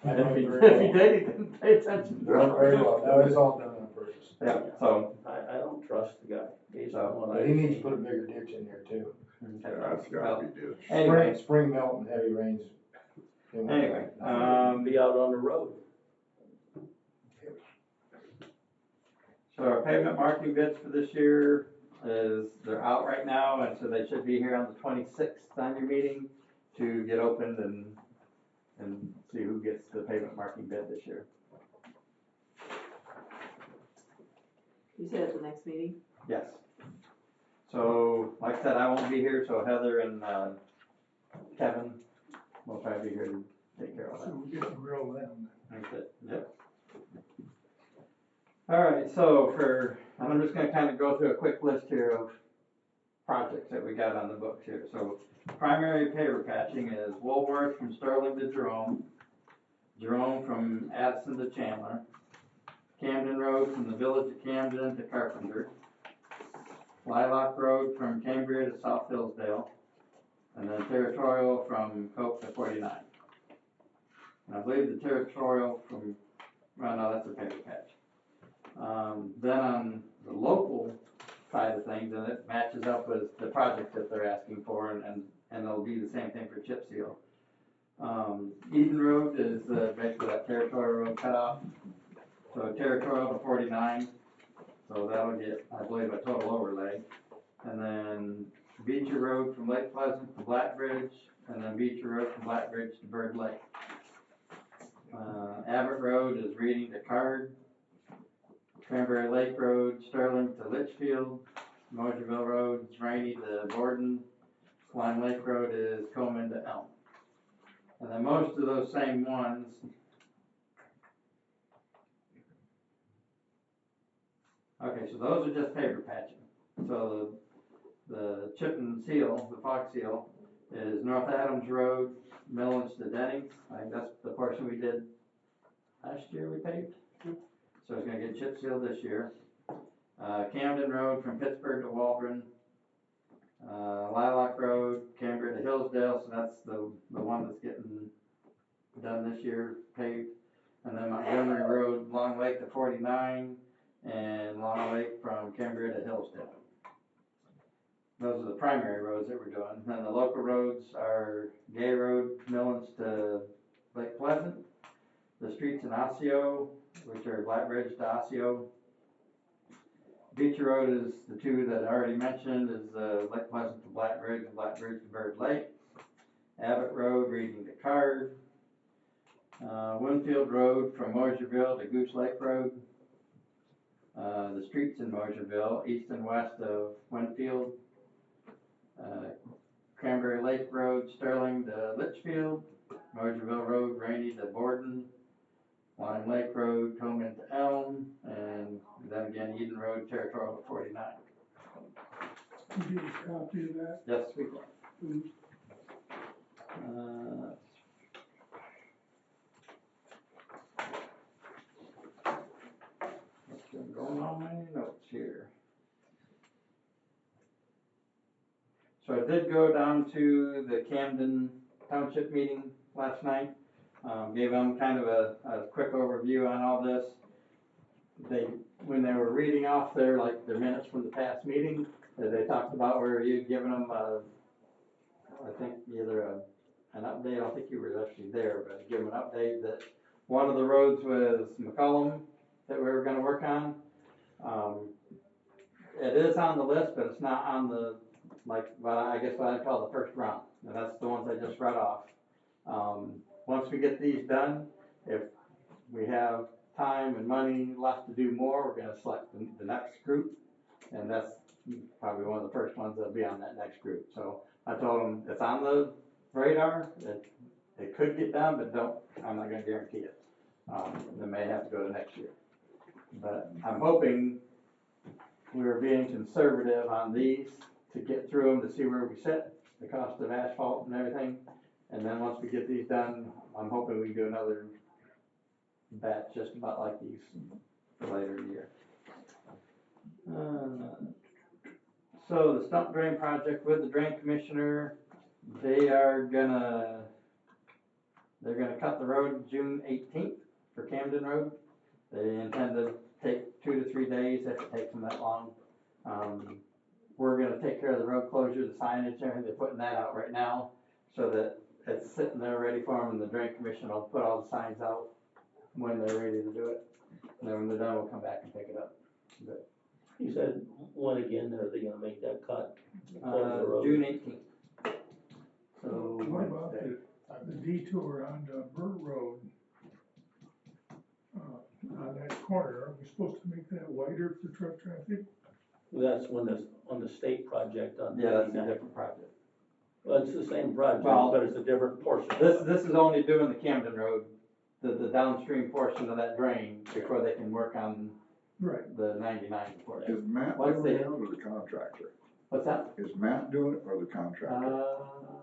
If he did, he didn't pay attention. Not very well, no, it's all done on purpose. Yeah, so, I don't trust the guy, based on what But I've he needs to seen. put a bigger ditch in there too. Yeah, that's gotta be ditched. anyway, Spring melt and heavy rains. They won't- anyway, Be out on the road. so our pavement marking bids for this year they're out right now, and so they should be here on the 26th on your meeting to get opened and see who gets the pavement marking bid this year. You said at the next meeting? Yes. So, like I said, I won't be here, so Heather and Kevin will probably be here to take care of So that. we get to grill them. That's it, yep. All right, so I'm just gonna kind of go through a quick list here of projects that we got on the books here. So primary paver patching is Woolworth from Sterling to Jerome, Jerome from Addison to Chandler, Camden Road from the village of Camden to Carpenter, Lilac Road from Cambria to South Hillsdale, and then Territorial from Cope to 49. And I believe the Territorial from, well, no, that's a paver patch. Then on the local side of things, and it matches up with the project that they're asking for, and it'll be the same thing for chip seal. Eden Road is basically that Territorial Road cutoff, so Territorial to 49, so that'll get, I believe, a total overlay. And then Beecher Road from Lake Pleasant to Blackbridge, and then Beecher Road from Blackbridge to Bird Lake. Abbott Road is Reading to Card, Cranberry Lake Road, Sterling to Litchfield, Moserville Road is Rainy to Borden, Lime Lake Road is Coleman to Elm. And then most of those same ones, okay, so those are just paver patching. So the chip and seal, the fog seal, is North Adams Road, Millens to Dennings. I think that's the portion we did last year we paved. So it's gonna get chip sealed this year. Camden Road from Pittsburgh to Waldron. Lilac Road, Cambria to Hillsdale, so that's the one that's getting done this year, paved. And then Montgomery Road, Long Lake to 49, and Long Lake from Cambria to Hillsdale. Those are the primary roads that we're doing. Then the local roads are Gay Road, Millens to Lake Pleasant. The streets in Osseo, which are Blackbridge to Osseo. Beecher Road is the two that I already mentioned, is Lake Pleasant to Blackbridge and Blackbridge to Bird Lake. Abbott Road, Reading to Card. Winfield Road from Moserville to Goose Lake Road. The streets in Moserville, east and west of Winfield. Cranberry Lake Road, Sterling to Litchfield. Moserville Road, Rainy to Borden. Lime Lake Road, Coleman to Elm, and then again Eden Road, Territorial to 49. You get a copy of that, Yes, we can. please? What's been going on my notes here? So I did go down to the Camden Township meeting last night. Gave them kind of a quick overview on all this. When they were reading off their minutes from the past meeting, they talked about where you'd given them I think either an update, I don't think you were actually there, but give them an update that one of the roads was McCollum that we were gonna work on. It is on the list, but it's not on the, like, what I call the first round, and that's the ones I just read off. Once we get these done, if we have time and money left to do more, we're gonna select the next group, and that's probably one of the first ones that'll be on that next group. So I told them, it's on the radar, it could get done, but I'm not gonna guarantee it. They may have to go to next year. But I'm hoping we're being conservative on these to get through them, to see where we sit, the cost of asphalt and everything. And then once we get these done, I'm hoping we can do another batch just about like these for later in the year. So the stump drain project with the drain commissioner, they're gonna cut the road June 18th for Camden Road. They intend to take 2 to 3 days if it takes them that long. We're gonna take care of the road closure, the signage, everything. They're putting that out right now so that it's sitting there ready for them, and the drain commission will put all the signs out when they're ready to do it. And then when they're done, we'll come back and pick it up. But, You said when again, are they gonna make that cut? Close the road? June 18th. So What about Wednesday. the detour on Burt Road? On that corner, are we supposed to make that wider for truck traffic? That's on the state project on. Yeah, that's a different project. Well, it's the same project, Well, but it's a different portion. This is only doing the Camden Road, the downstream portion of that drain before they can work on Right. the 99 portion. Is Matt Once doing they- it or the contractor? What's that? Is Matt doing it or the contractor?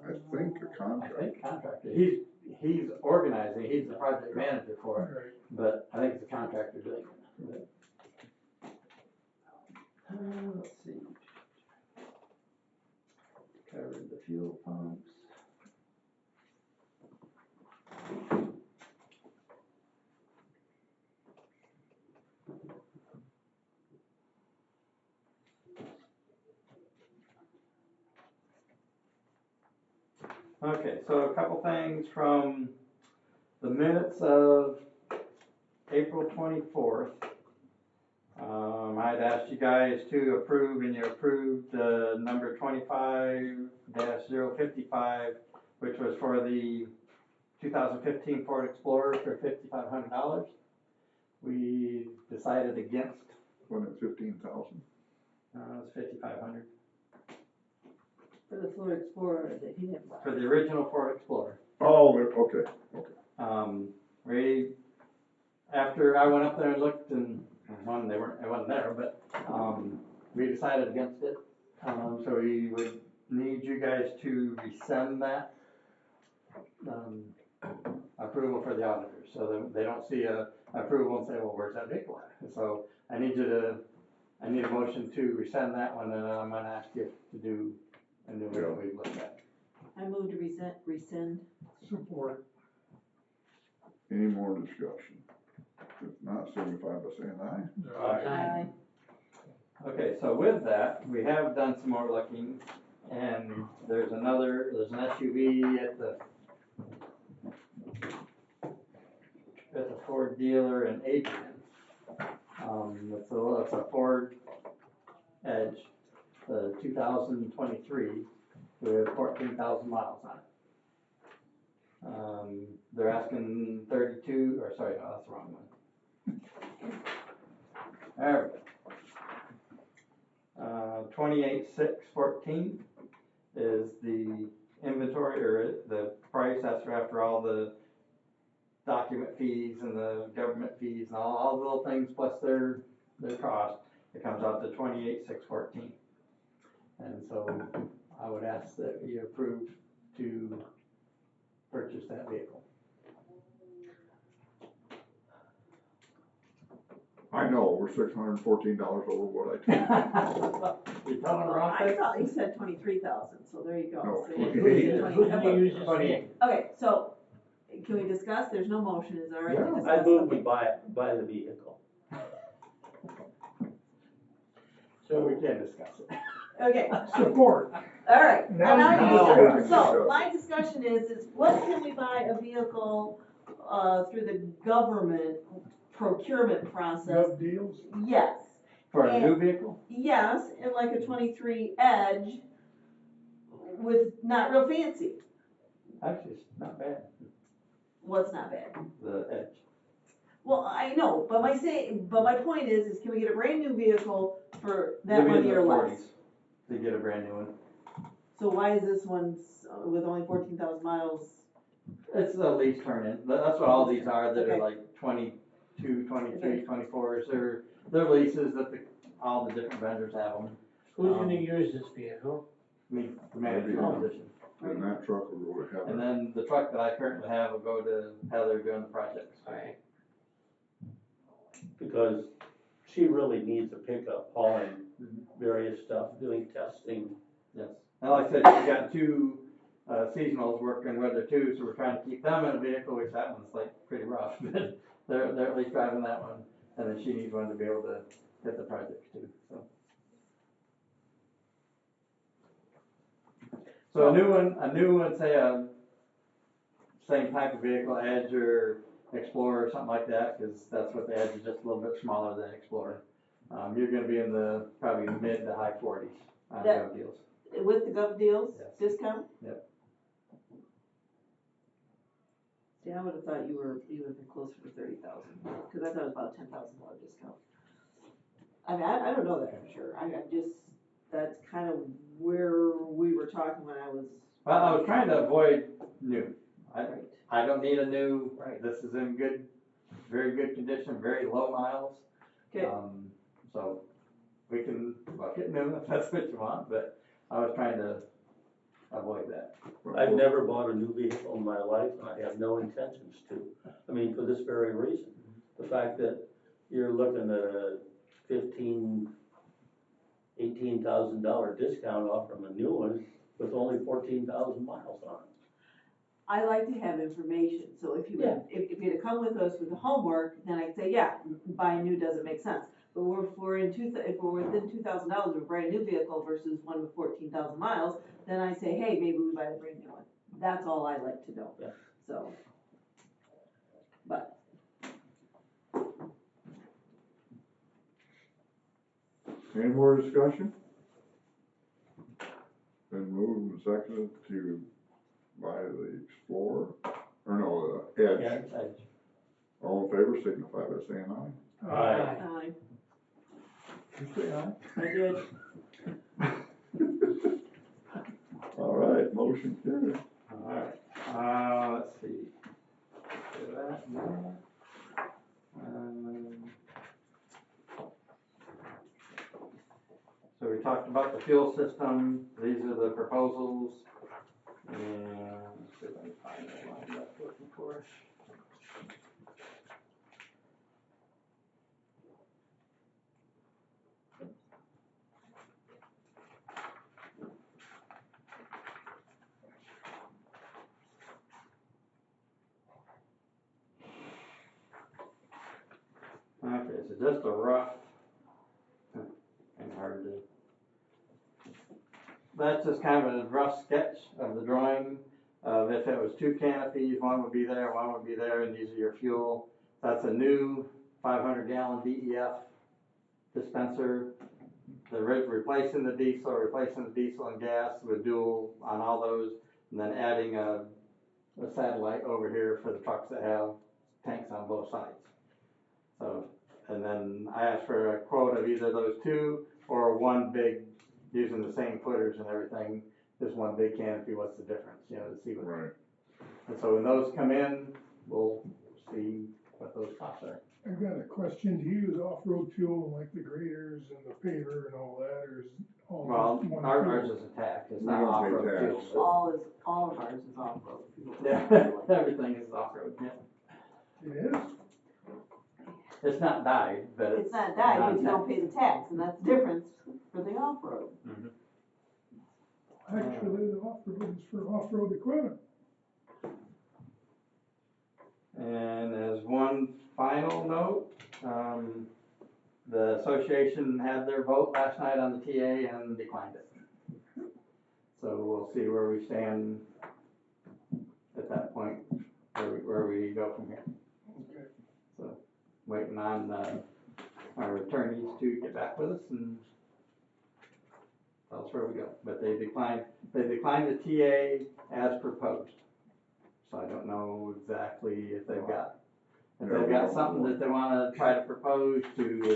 I think the I contractor. think contractor. He's organizing, he's the project manager for it, Right. but I think it's the contractor doing it. Let's see. Covered the fuel pumps. Okay, so a couple things from the minutes of April 24th. I'd asked you guys to approve, and you approved number 25-055, which was for the 2015 Ford Explorer for $5,500. We decided against. Wasn't it 15,000? It was $5,500 For the Ford Explorer that he didn't buy. for the original Ford Explorer. Oh, okay. After I went up there and looked, and it wasn't there, but we decided against it. So we would need you guys to resend that approval for the auditors, so that they don't see a approval and say, well, where's that vehicle at? And so I need a motion to resend that one, and I'm gonna ask you to do a new one that we've looked at. I moved to rescind. Support. Any more discussion? If not, signify by saying aye. Aye. Okay, so with that, we have done some more looking, and there's an SUV at the Ford dealer in Adrian. It's a Ford Edge, the 2023, with 14,000 miles on it. They're asking 32, or sorry, no, that's the wrong one. There we go. 28,614 is the inventory, or the price. That's after all the document fees and the government fees and all the little things plus their cost. It comes out to 28,614. And so I would ask that you approve to purchase that vehicle. I know, we're $614 over what I told You're telling the wrong I thing? thought you said 23,000, so there you go. No, So you- 28. Who's gonna use this? 28. Okay, so, can we discuss? There's no motion, is that right? to Yeah. discuss? I move we Okay. buy the vehicle. So we can discuss it. Okay, Support. all right, Now now we you can discuss. discuss. So, my discussion is what can we buy a vehicle, through the government procurement process, Gov deals? yes. For a new And- vehicle? Yes, and like a 23 Edge with not real fancy. Actually, it's not bad, What's not bad? the Edge. Well, I know, but my point is can we get a brand new vehicle for that You'll be in money the or 40s less? To get a brand new one. So why is this one with only 14,000 miles? It's a lease turn-in, that's what all these are, that Okay. are like 22, 23, Okay. 24s, they're leases that all the different vendors have them. Who's gonna use this vehicle? Me, the manager Oh. position. And that truck will go to And Heather. then the truck that I currently have will go to Heather doing the projects. Alright, Because she really needs a pickup hauling various stuff, doing testing. Yes, and like I said, she's got two seasonals working with her too, so we're trying to keep them in a vehicle, which that one's like pretty rough, but they're at least driving that one, and then she needs one to be able to hit the projects too, so. So a new one, say same type of vehicle, Edge or Explorer or something like that, because that's what the Edge is, just a little bit smaller than Explorer. You're gonna be in the probably mid to high 40s on That- gov deals. With the gov deals, Yes. discount? Yep. See, I would've thought you would have been closer to 30,000, cause I thought it was about $10,000 discount. I mean, I don't know that for sure, I'm just, that's kind of where we were talking when I was. Well, I was trying to avoid new. Right. I don't need a new, this is in good, very good condition, very low miles. Okay, So we can look at new if that's what you want, but I was trying to avoid that. I've never bought a new vehicle in my life, and I have no intentions to. I mean, for this very reason. The fact that you're looking at a $18,000 discount off from a new one with only 14,000 miles on it. I like to have information, so if you, Yeah. if you'd have come with us with the homework, then I'd say, yeah, buying new doesn't make sense. But if we're within $2,000 of a brand new vehicle versus one with 14,000 miles, then I say, hey, maybe we buy the brand new one. That's all I like to know. Yeah. So, but Any more discussion? Been moved and seconded to buy the Explorer, or no, the Edge. Yeah, Edge. All in favor, signify by saying aye. Aye. You say aye? I did. All right, motion carried. Alright, let's see. Do that and that. So we talked about the fuel system, these are the proposals, and let's see if I can find the one I'm looking for. Okay, so just a rough, and hard to, that's just kind of a rough sketch of the drawing of if it was two canopies, one would be there, and these are your fuel. That's a new 500-gallon DEF dispenser. They're replacing the diesel and gas with dual on all those, and then adding a satellite over here for the trucks that have tanks on both sides. So, and then I asked for a quote of either those two or one big, using the same footers and everything, just one big canopy, what's the difference, to see what. Right. And so when those come in, we'll see what those costs are. I've got a question, do you use off-road fuel like the graders and the paver and all that, or is all Well, just one ours fuel? is a tax, it's We not don't pay off-road tax. fuel. All of ours is off-road. Yeah, everything is off-road, yeah. It is? It's not dyed, but It's not dyed, but you don't pay the tax, and that's the difference for the off-road. Actually, the off-road is for off-road equipment. And as one final note, the association had their vote last night on the TA and declined it. So we'll see where we stand at that point. where we go from here. Okay. So, waiting on, our attorneys to get back with us and tell us where we go. But they declined the TA as proposed. So I don't know exactly if they've got something that they wanna try to propose to